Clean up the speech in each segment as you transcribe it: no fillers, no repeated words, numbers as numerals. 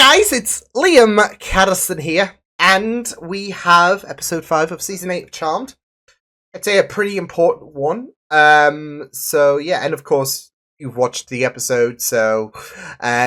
guys, it's Liam Caddison here, and we have episode 5 of season 8 of Charmed. I'd say a pretty important one. So yeah, and of course, you've watched the episode, so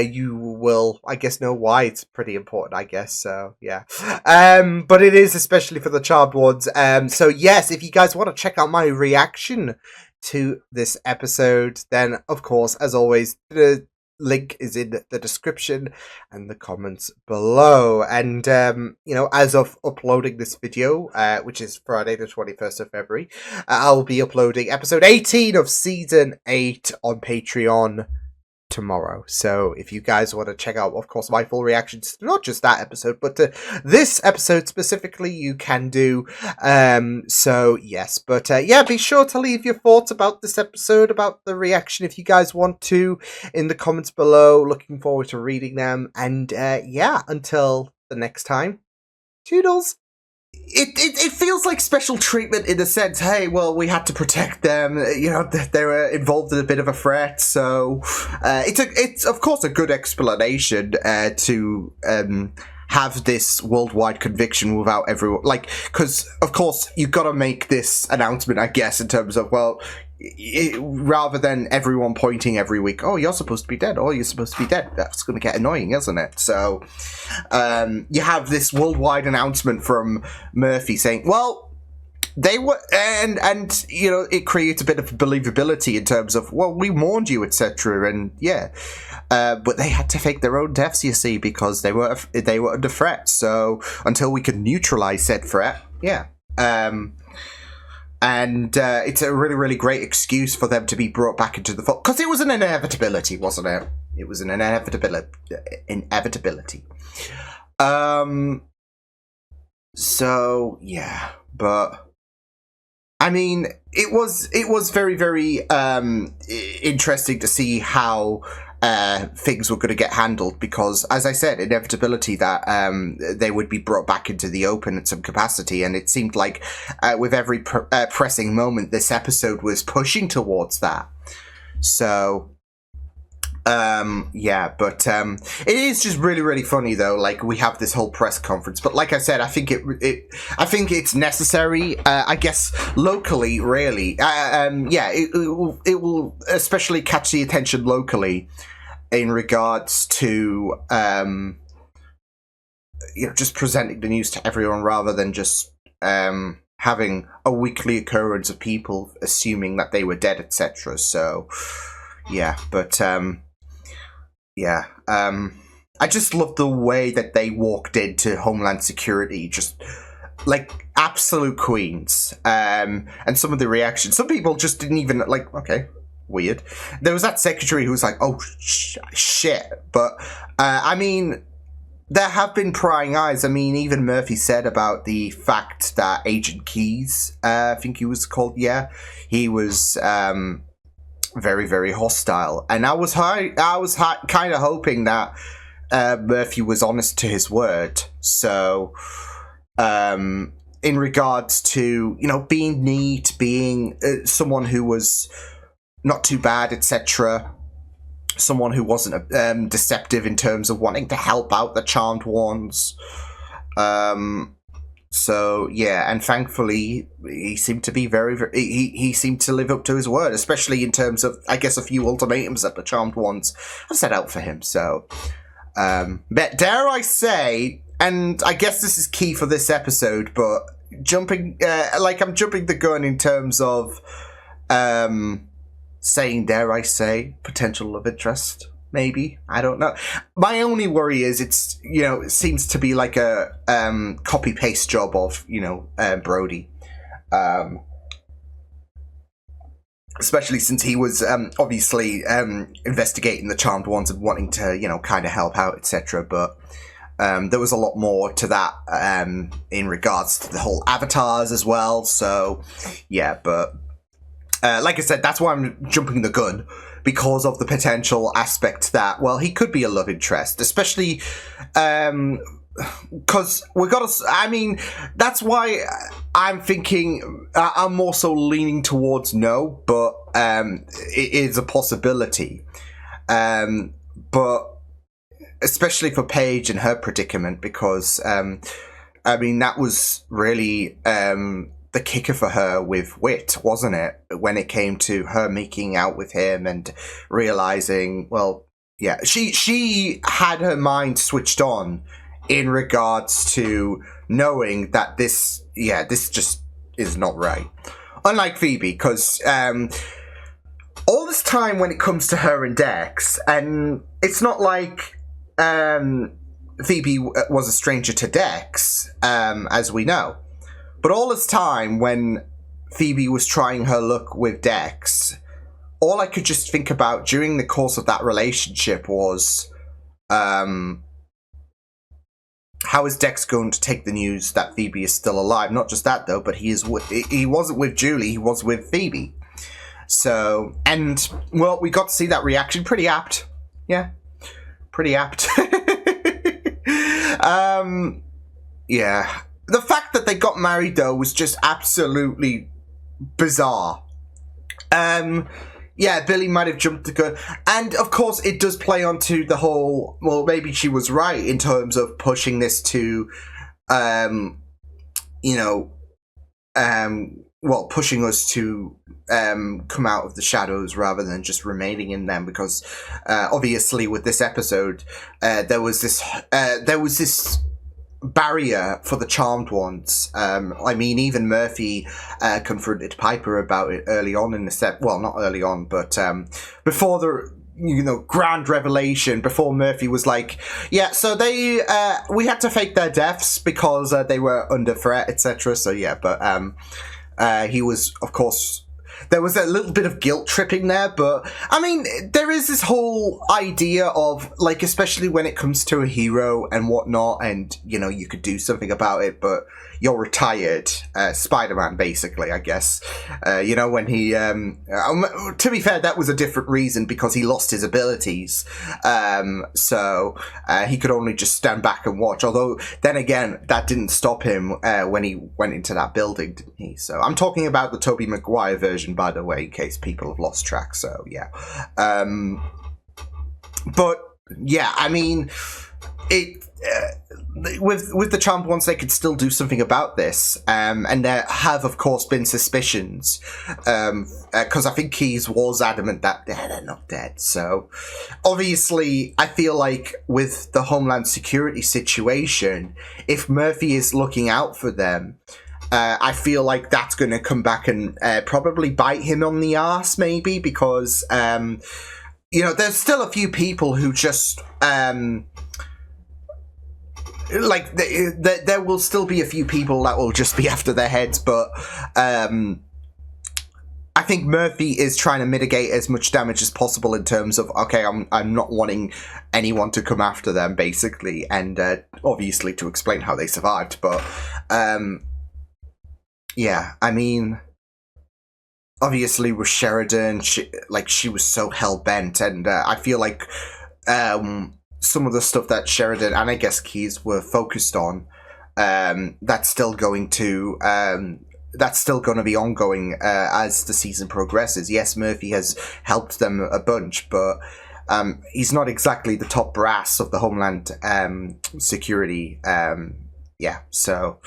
you will, I guess, know why it's pretty important, I guess, so yeah. But it is especially for the Charmed ones. So yes, if you guys want to check out my reaction to this episode, then of course, as always, the link is in the description and the comments below. And as of uploading this video, which is Friday the 21st of February, I'll be uploading episode 18 of season 8 on Patreon tomorrow. So if you guys want to check out, of course, my full reactions to not just that episode, but to this episode specifically, you can do. So yes, but yeah, be sure to leave your thoughts about this episode, about the reaction, if you guys want to, in the comments below. Looking forward to reading them. And yeah, until the next time, toodles. It feels like special treatment in a sense. Hey, well, we had to protect them. They were involved in a bit of a threat, so it's of course a good explanation to have this worldwide conviction without everyone, because of course you've got to make this announcement, I guess, in terms of, well, rather than everyone pointing every week, oh, you're supposed to be dead, oh, you're supposed to be dead. That's going to get annoying, isn't it? So you have this worldwide announcement from Murphy saying, well, they were, and it creates a bit of believability in terms of, well, we warned you, etc. And yeah, but they had to fake their own deaths, you see, because they were under threat. So until we could neutralize said threat, yeah. And it's a really, really great excuse for them to be brought back into the fold. Because it was an inevitability, wasn't it? It was an inevitability. So, yeah. But, I mean, it was very, very interesting to see how things were going to get handled, because, as I said, inevitability that they would be brought back into the open in some capacity, and it seemed like with every pressing moment, this episode was pushing towards that. So yeah, but it is just really, really funny though. Like, we have this whole press conference, but like I said, I think it's necessary. I guess locally, really. Yeah, it will especially catch the attention locally in regards to just presenting the news to everyone rather than just having a weekly occurrence of people assuming that they were dead, etc. So yeah, but yeah, I just love the way that they walked into Homeland Security, just like absolute queens. And some of the reactions, some people just didn't even, like, okay, weird. There was that secretary who was like, oh, shit. But, I mean, there have been prying eyes. I mean, even Murphy said about the fact that Agent Keys, I think he was called, yeah, he was very, very hostile. And I was kind of hoping that Murphy was honest to his word. So, in regards to, being neat, being someone who was not too bad, etc., someone who wasn't deceptive in terms of wanting to help out the Charmed ones. So yeah, and thankfully he seemed to be he seemed to live up to his word, especially in terms of, I guess, a few ultimatums that the Charmed ones have set out for him. So, but dare I say, and I guess this is key for this episode, but I'm jumping the gun in terms of saying, dare I say, potential love interest. Maybe, I don't know. My only worry is it seems to be like a copy paste job of Brody, especially since he was obviously investigating the Charmed ones and wanting to kind of help out, etc. But there was a lot more to that in regards to the whole avatars as well. So yeah, but like I said, that's why I'm jumping the gun, because of the potential aspect that, well, he could be a love interest, especially because that's why I'm thinking, I'm more so leaning towards no, but it is a possibility. But especially for Paige and her predicament, because I mean, that was really the kicker for her with Wit, wasn't it? When it came to her making out with him and realizing, well, yeah, she had her mind switched on in regards to knowing that this just is not right. Unlike Phoebe, because all this time when it comes to her and Dex, and it's not like Phoebe was a stranger to Dex, as we know. But all this time when Phoebe was trying her luck with Dex, all I could just think about during the course of that relationship was, how is Dex going to take the news that Phoebe is still alive? Not just that, though, but he wasn't with Julie, he was with Phoebe. So, and, well, we got to see that reaction. Pretty apt. Yeah. Pretty apt. Yeah. The fact that they got married, though, was just absolutely bizarre. Yeah, Billy might have jumped the gun. And, of course, it does play onto the whole, well, maybe she was right in terms of pushing this to, pushing us to come out of the shadows rather than just remaining in them, because obviously with this episode, there was this barrier for the Charmed Ones. I mean, even Murphy confronted Piper about it early on in the set. Well, not early on, but before the grand revelation, before Murphy was like, yeah, so we had to fake their deaths because they were under threat, etc. So yeah, but he was, of course, there was a little bit of guilt tripping there, but I mean, there is this whole idea of, like, especially when it comes to a hero and whatnot, and, you could do something about it, but you're retired. Spider-Man, basically, I guess. When he, to be fair, that was a different reason, because he lost his abilities. So he could only just stand back and watch. Although, then again, that didn't stop him when he went into that building, didn't he? So I'm talking about the Tobey Maguire version, by the way, in case people have lost track. So, yeah. But, yeah, I mean, it... with the Charmed Ones, they could still do something about this, and there have, of course, been suspicions, because I think Keyes was adamant that they're not dead. So, obviously, I feel like with the Homeland Security situation, if Murphy is looking out for them, I feel like that's going to come back and probably bite him on the arse, maybe, because, there's still a few people who just... there will still be a few people that will just be after their heads, but I think Murphy is trying to mitigate as much damage as possible in terms of, okay, I'm not wanting anyone to come after them, basically, and obviously to explain how they survived, but yeah, I mean, obviously with Sheridan, she was so hell-bent, and I feel like some of the stuff that Sheridan and I guess Keyes were focused on, that's still going to be ongoing as the season progresses. Yes, Murphy has helped them a bunch, but he's not exactly the top brass of the Homeland Security. So,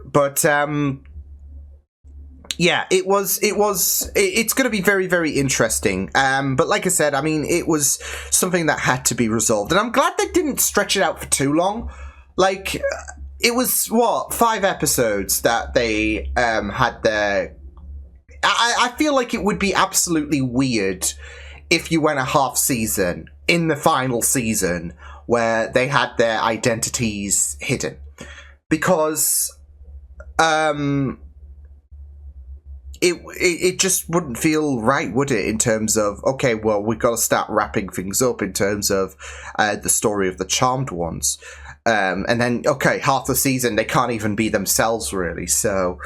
but yeah, it's going to be very, very interesting. But like I said, I mean, it was something that had to be resolved. And I'm glad they didn't stretch it out for too long. Like, it was, 5 episodes that they had their... I feel like it would be absolutely weird if you went a half season in the final season where they had their identities hidden. Because... It just wouldn't feel right, would it, in terms of, okay, well, we've got to start wrapping things up in terms of the story of the Charmed Ones. And then, okay, half the season, they can't even be themselves, really. So,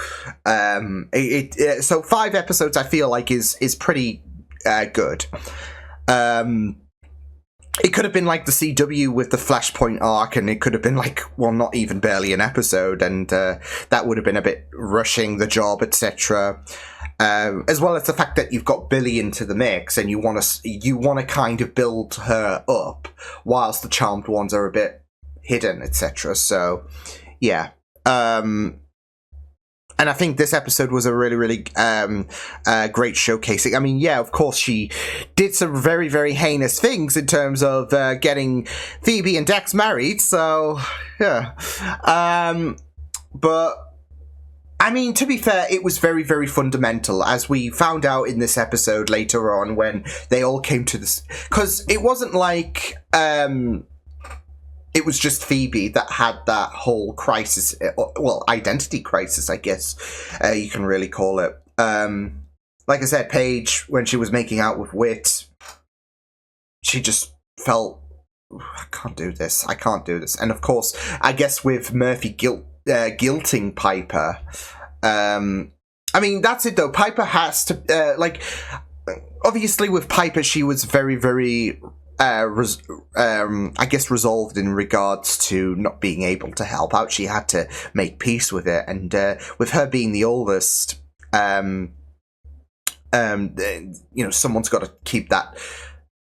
so 5 episodes, I feel like, is pretty good. It could have been like the CW with the Flashpoint arc, and it could have been like, well, not even barely an episode, and that would have been a bit rushing the job, etc. as well as the fact that you've got Billy into the mix, and you want to kind of build her up, whilst the Charmed ones are a bit hidden, etc. So, yeah. And I think this episode was a really, really great showcasing. I mean, yeah, of course, she did some very, very heinous things in terms of getting Phoebe and Dex married. So, yeah. But, I mean, to be fair, it was very, very fundamental, as we found out in this episode later on when they all came to this. Because it wasn't like... it was just Phoebe that had that whole crisis, well, identity crisis, I guess you can really call it. Like I said, Paige, when she was making out with Whit, she just felt, I can't do this. And of course, I guess with Murphy guilting Piper, I mean, that's it though. Piper has to, obviously with Piper, she was very, very... I guess resolved in regards to not being able to help out. She had to make peace with it, and with her being the oldest, someone's got to keep that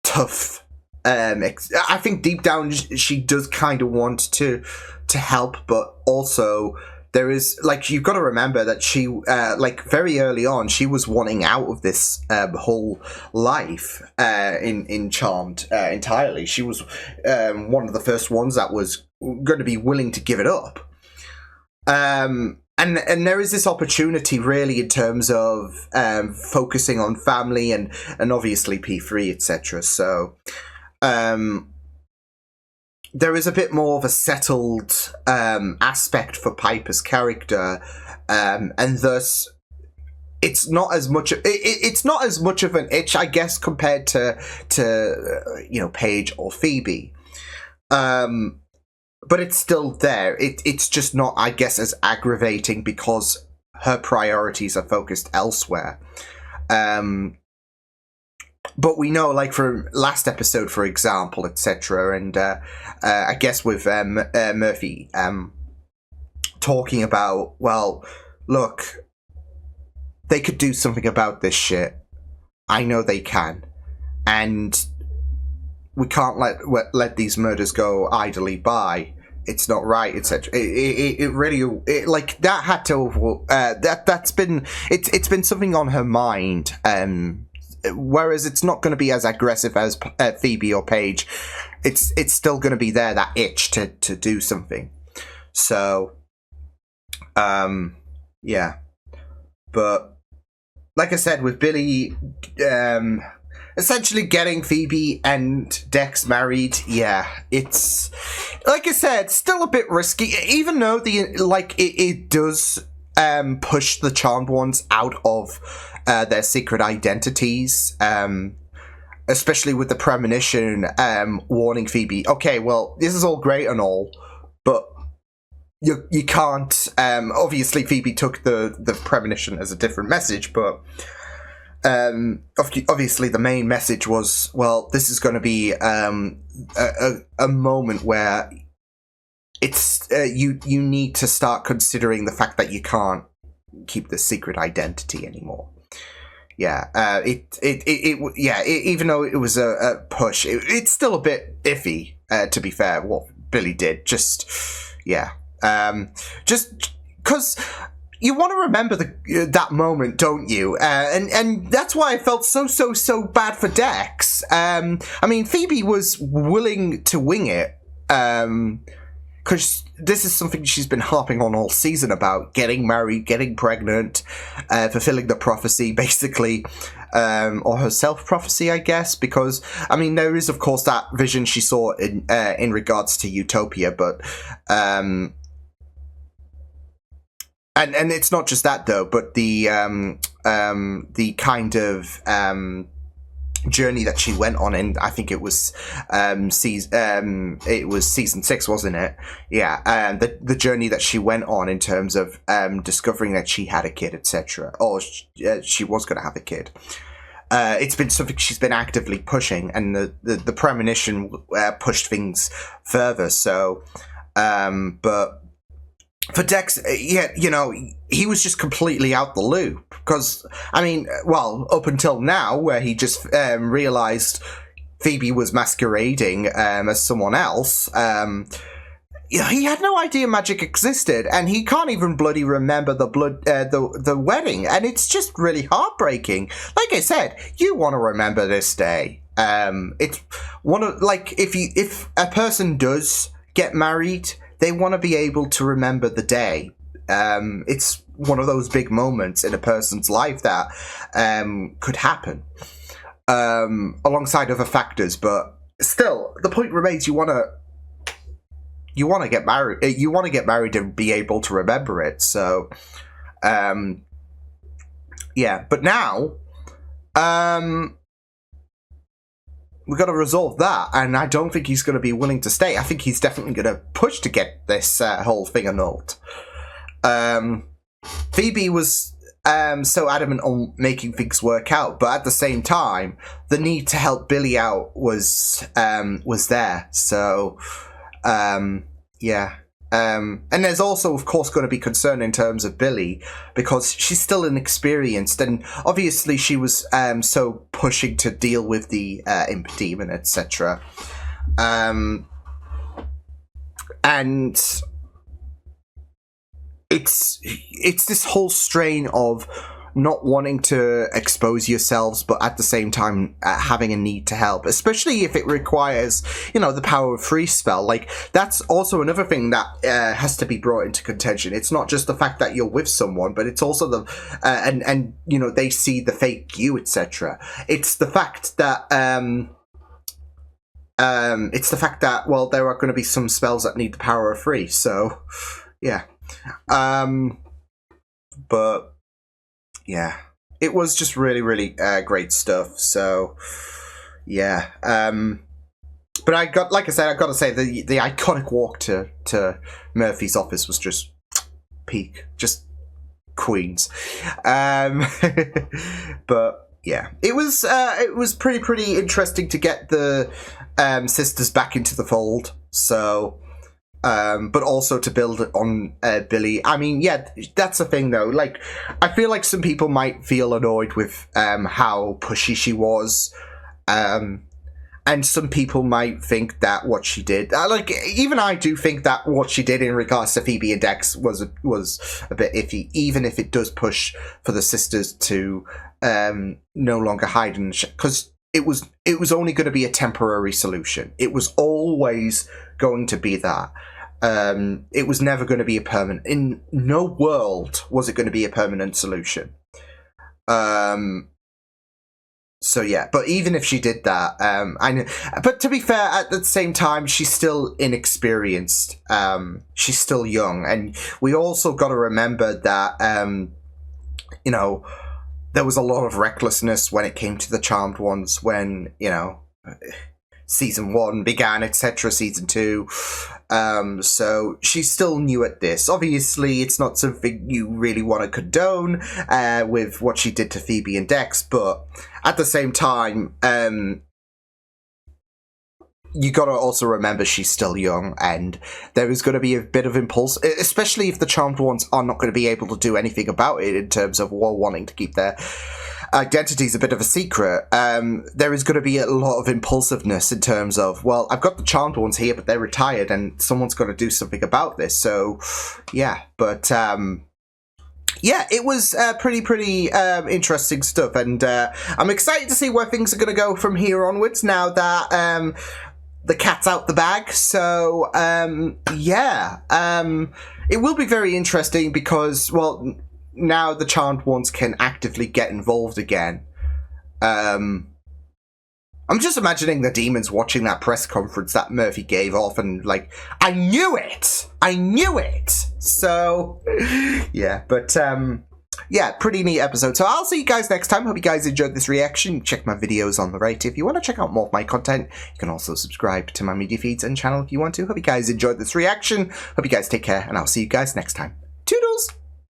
tough. I think deep down she does kind of want to help, but also there is, like, you've got to remember that she, very early on, she was wanting out of this whole life in Charmed entirely. She was one of the first ones that was going to be willing to give it up. And there is this opportunity, really, in terms of focusing on family and obviously P3, etc. So... there is a bit more of a settled aspect for Piper's character, and thus it's not as much. It's not as much of an itch, I guess, compared to Paige or Phoebe. But it's still there. It's just not, I guess, as aggravating because her priorities are focused elsewhere. But we know, like, from last episode, for example, etc., and I guess with Murphy talking about, well, look, they could do something about this shit. I know they can. And we can't let these murders go idly by. It's not right, etc. It really, like, that had to, that's been, it's been something on her mind, whereas it's not going to be as aggressive as Phoebe or Paige. It's still going to be there, that itch to do something. So, yeah. But, like I said, with Billy essentially getting Phoebe and Dex married, yeah, it's, like I said, still a bit risky, even though it does push the Charmed ones out of their secret identities, especially with the premonition warning Phoebe, okay, well, this is all great and all, but you can't, obviously Phoebe took the premonition as a different message, but obviously the main message was, well, this is going to be a moment where it's you need to start considering the fact that you can't keep the secret identity anymore. Yeah, even though it was a push, it's still a bit iffy, to be fair, what Billy did. Just because you want to remember that moment, don't you? And that's why I felt so bad for Dex. I mean, Phoebe was willing to wing it, because this is something she's been harping on all season about, getting married, getting pregnant, fulfilling the prophecy, basically, or her self-prophecy, I guess, because, I mean, there is, of course, that vision she saw in regards to Utopia, but, and it's not just that, though, but the kind of, journey that she went on in, I think it was season 6, wasn't it? Yeah, the journey that she went on in terms of discovering that she had a kid, etc., or she was going to have a kid. It's been something she's been actively pushing, and the premonition pushed things further. So, but for Dex, yeah, you know, he was just completely out the loop. Because, I mean, well, up until now, where he just realized Phoebe was masquerading as someone else, you know, he had no idea magic existed, and he can't even bloody remember the wedding, and it's just really heartbreaking. Like I said, you want to remember this day. It's one of, like, if a person does get married, they want to be able to remember the day. It's one of those big moments in a person's life that could happen, alongside other factors. But still, the point remains: you want to get married. You want to get married and be able to remember it. So, yeah. But now, we've got to resolve that, and I don't think he's going to be willing to stay. I think he's definitely going to push to get this whole thing annulled. Phoebe was so adamant on making things work out, but at the same time, the need to help Billy out was there. So, yeah. And there's also, of course, going to be concern in terms of Billy, because she's still inexperienced, and obviously she was so pushing to deal with the imp demon, etc. And it's this whole strain of not wanting to expose yourselves, but at the same time having a need to help, especially if it requires, you know, the power of free spell. Like, that's also another thing that has to be brought into contention. It's not just the fact that you're with someone, but it's also the and you know, they see the fake you, etc. It's the fact that well, there are going to be some spells that need the power of free. So yeah, but yeah, it was just really, really great stuff. So, yeah. But I got to say, the iconic walk to Murphy's office was just peak, just Queens. But yeah, it was pretty interesting to get the sisters back into the fold. So. But also to build on Billy. I mean, yeah, that's the thing, though. Like, I feel like some people might feel annoyed with how pushy she was. And some people might think that what she did... like, even I do think that what she did in regards to Phoebe and Dex was a bit iffy, even if it does push for the sisters to no longer hide. Because it was only going to be a temporary solution. It was always going to be that. It was never going to be a permanent... In no world was it going to be a permanent solution. So yeah, but even if she did that, but to be fair, at the same time, she's still inexperienced. She's still young, and we also got to remember that, you know, there was a lot of recklessness when it came to the Charmed Ones when, you know, Season 1 began, etc., Season 2. So she's still new at this. Obviously, it's not something you really want to condone with what she did to Phoebe and Dex, but at the same time, you gotta also remember she's still young, and there is going to be a bit of impulse, especially if the Charmed Ones are not going to be able to do anything about it in terms of wanting to keep their identity's a bit of a secret. There is going to be a lot of impulsiveness in terms of, well, I've got the Charmed Ones here, but they're retired, and someone's got to do something about this. So, yeah, but yeah, it was pretty interesting stuff, and I'm excited to see where things are going to go from here onwards. Now that the cat's out the bag, so yeah, it will be very interesting because, well, now the Charmed Ones can actively get involved again. I'm just imagining the demons watching that press conference that Murphy gave off and like, I knew it! So, yeah, but, yeah, pretty neat episode. So I'll see you guys next time. Hope you guys enjoyed this reaction. Check my videos on the right if you want to check out more of my content. You can also subscribe to my media feeds and channel if you want to. Hope you guys enjoyed this reaction. Hope you guys take care, and I'll see you guys next time. Toodles!